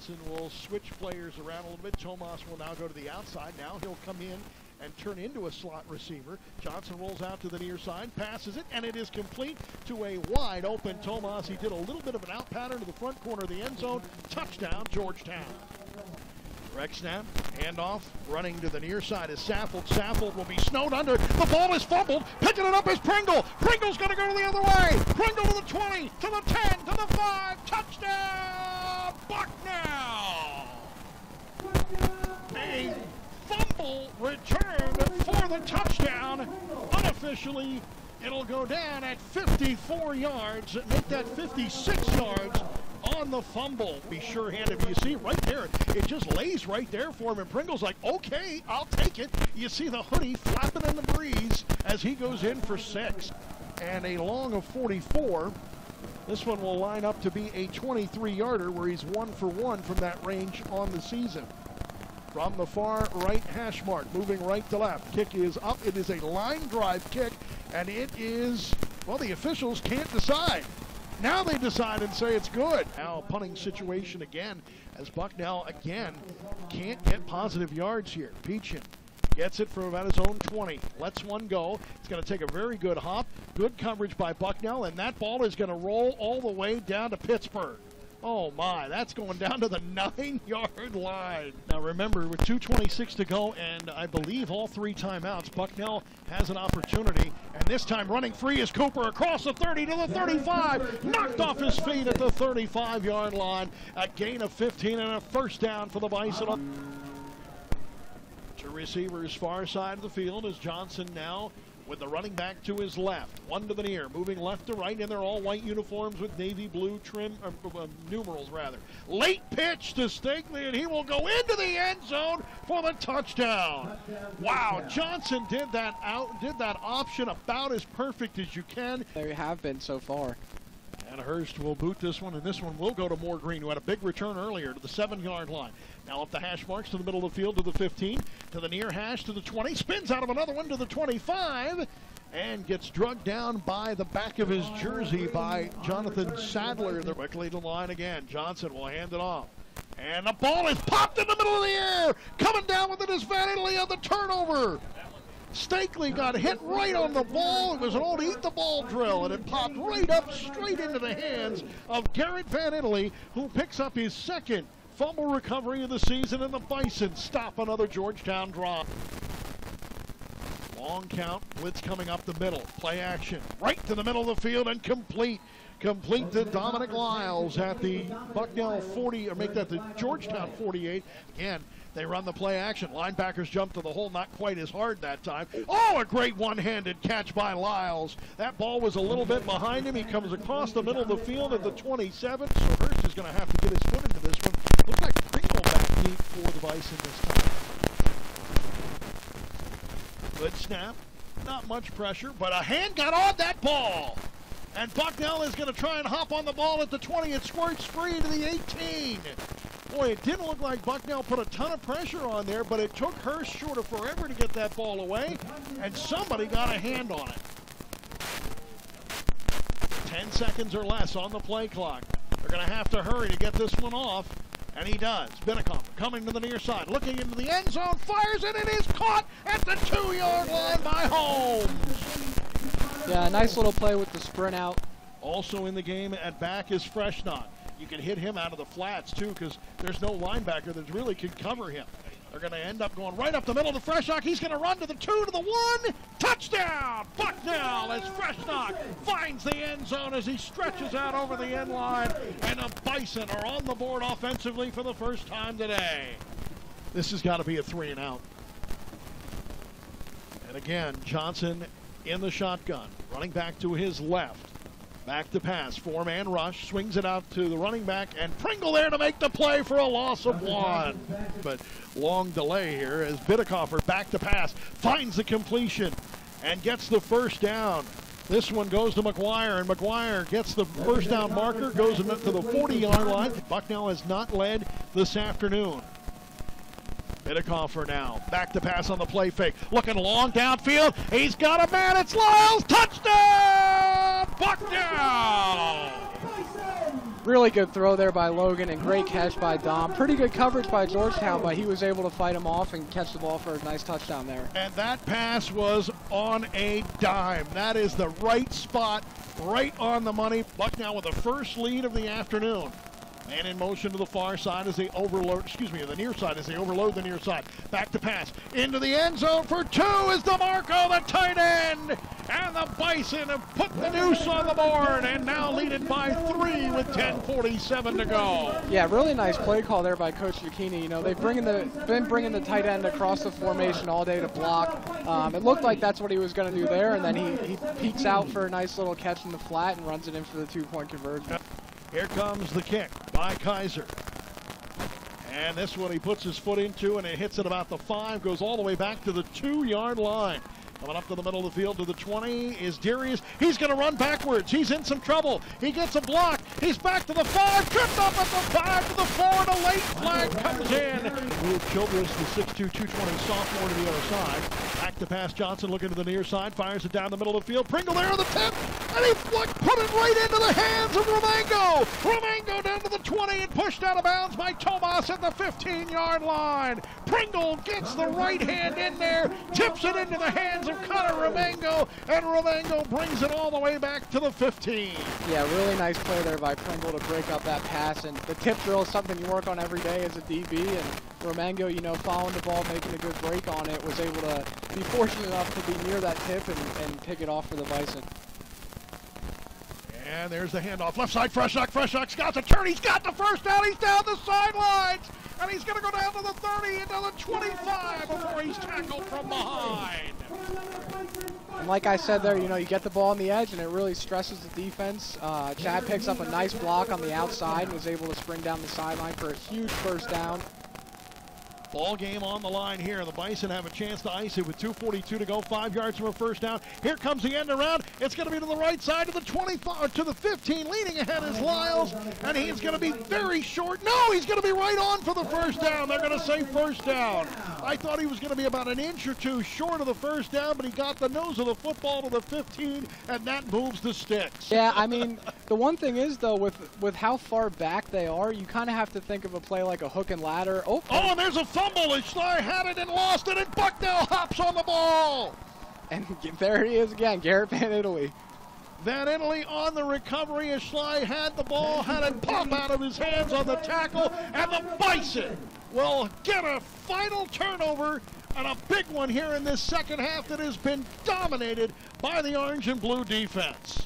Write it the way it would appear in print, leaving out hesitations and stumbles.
Johnson will switch players around a little bit. Tomas will now go to the outside. Now he'll come in and turn into a slot receiver. Johnson rolls out to the near side, passes it, and it is complete to a wide open Tomas. He did a little bit of an out pattern to the front corner of the end zone. Touchdown, Georgetown. Direct snap, handoff, running to the near side is Saffold. Saffold will be snowed under. The ball is fumbled. Picking it up is Pringle. Pringle's going to go the other way. Pringle to the 20, to the 10, to the 5. Touchdown, Bucknell. A fumble return for the touchdown. Unofficially, it'll go down at 54 yards. Make that 56 yards on the fumble. Be sure-handed. You see right there, it just lays right there for him, and Pringle's like, okay, I'll take it. You see the hoodie flapping in the breeze as he goes in for 6. And a long of 44. This one will line up to be a 23-yarder where he's 1 for 1 from that range on the season. From the far right hash mark, moving right to left. Kick is up. It is a line drive kick, and it is, well, the officials can't decide. Now they decide and say it's good. Now punting situation again as Bucknell again can't get positive yards here. Peachin gets it from about his own 20. Lets one go. It's going to take a very good hop. Good coverage by Bucknell, and that ball is going to roll all the way down to Pittsburgh. Oh my, that's going down to the 9-yard line. Now remember, with 2:26 to go and I believe all 3 timeouts, Bucknell has an opportunity. And this time running free is Cooper across the 30 to the 35. Knocked off his feet at the 35-yard line. A gain of 15 and a first down for the Bison. To receivers far side of the field is Johnson now with the running back to his left. One to the near, moving left to right, and they're all white uniforms with navy blue trim, numerals rather. Late pitch to Stakely, and he will go into the end zone for the touchdown. Wow, Johnson did that option about as perfect as you can. They have been so far. And Hurst will boot this one, and this one will go to Moore Green, who had a big return earlier to the 7-yard line. Now up the hash marks to the middle of the field to the 15, to the near hash to the 20, spins out of another one to the 25, and gets drugged down by the back of his jersey by Jonathan Sadler. They're quickly to the line again. Johnson will hand it off. And the ball is popped in the middle of the air. Coming down with it is Van Italy on the turnover. Stakely got hit right on the ball. It was an old eat-the-ball drill, and it popped right up straight into the hands of Garrett Van Italy, who picks up his second fumble recovery of the season, and the Bison stop another Georgetown drive. Long count, blitz coming up the middle. Play action, right to the middle of the field, and complete. Complete to Dominic Lyles at the Bucknell 40, or make that the Georgetown 48. Again, they run the play action. Linebackers jump to the hole, not quite as hard that time. Oh, a great one-handed catch by Lyles. That ball was a little bit behind him. He comes across the middle of the field at the 27. So Hurst is going to have to get his foot into this one. Looks like Pringle back deep for the Bison this time. Good snap. Not much pressure, but a hand got on that ball. And Bucknell is going to try and hop on the ball at the 20. It squirts free to the 18. Boy, it didn't look like Bucknell put a ton of pressure on there, but it took Hurst short of forever to get that ball away, and somebody got a hand on it. 10 seconds or less on the play clock. They're going to have to hurry to get this one off, and he does. Binnikoff coming to the near side, looking into the end zone, fires it, and it is caught at the 2-yard line by Holmes. Yeah, nice little play with the sprint out. Also in the game at back is Freshnot. You can hit him out of the flats, too, because there's no linebacker that really can cover him. They're going to end up going right up the middle of the Freshnot. He's going to run to the 2, to the 1. Touchdown! Bucknell as Freshnot finds the end zone as he stretches out over the end line. And the Bison are on the board offensively for the first time today. This has got to be a 3-and-out. And again, Johnson in the shotgun, running back to his left. Back to pass, 4-man rush, swings it out to the running back, and Pringle there to make the play for a loss of 1. But long delay here as Binnikoff back to pass, finds the completion, and gets the first down. This one goes to McGuire, and McGuire gets the first down marker, goes to the 40-yard line. Bucknell has not led this afternoon. Binnikoff now, back to pass on the play fake, looking long downfield, he's got a man, it's Lyles, touchdown, Bucknell! Really good throw there by Logan and great catch by Dom. Pretty good coverage by Georgetown, but he was able to fight him off and catch the ball for a nice touchdown there. And that pass was on a dime. That is the right spot, right on the money. Bucknell with the first lead of the afternoon. And in motion to the far side as they overload, the near side as they overload the near side. Back to pass. Into the end zone for 2 is DeMarco, the tight end. And the Bison have put the noose on the board and now lead it by 3 with 10:47 to go. Yeah, really nice play call there by Coach Zucchini. You know, they've been bringing the tight end across the formation all day to block. It looked like that's what he was going to do there, and then he peeks out for a nice little catch in the flat and runs it in for the 2-point conversion. Here comes the kick by Kaiser. And this one he puts his foot into, and it hits at about the 5, goes all the way back to the 2-yard line. Coming up to the middle of the field to the 20 is Darius. He's going to run backwards. He's in some trouble. He gets a block. He's back to the 5, tripped up at the 5 to the 4, and a late flag comes in. Move Childress, the 6'2", 220 sophomore to the other side. Back to pass Johnson looking to the near side, fires it down the middle of the field. Pringle there on the tip, and he put it right into the hands of Romango. Romango down to the 20 and pushed out of bounds by Tomas at the 15-yard line. Pringle gets the right hand in there, tips it into the hands of Connor Romango, and Romango brings it all the way back to the 15. Yeah, really nice play there by Pringle to break up that pass, and the tip drill is something you work on every day as a DB, and Romango, you know, following the ball, making a good break on it, was able to be fortunate enough to be near that tip and pick it off for the Bison. And there's the handoff. Left side, Freshlock. Scott's a turn. He's got the first down. He's down the sidelines. And he's going to go down to the 30 into the 25 before he's tackled from behind. And like I said there, you know, you get the ball on the edge and it really stresses the defense. Chad picks up a nice block on the outside and was able to spring down the sideline for a huge first down. Ball game on the line here. The Bison have a chance to ice it with 2:42 to go, 5 yards from a first down. Here comes the end around. It's going to be to the right side to the 25, to the 15. Leading ahead is Lyles, and he's going to be very short. No, he's going to be right on for the first down. They're going to say first down. I thought he was going to be about an inch or two short of the first down, but he got the nose of the football to the 15, and that moves the sticks. Yeah, I mean, the one thing is, though, with how far back they are, you kind of have to think of a play like a hook and ladder. Oh, and there's a fumble, and Schley had it and lost it, and Bucknell hops on the ball. And there he is again, Garrett Van Italy. Van Italy on the recovery as Schley had the ball, had it pop out of his hands on the tackle, and the Bison will get a final turnover, and a big one here in this second half that has been dominated by the orange and blue defense.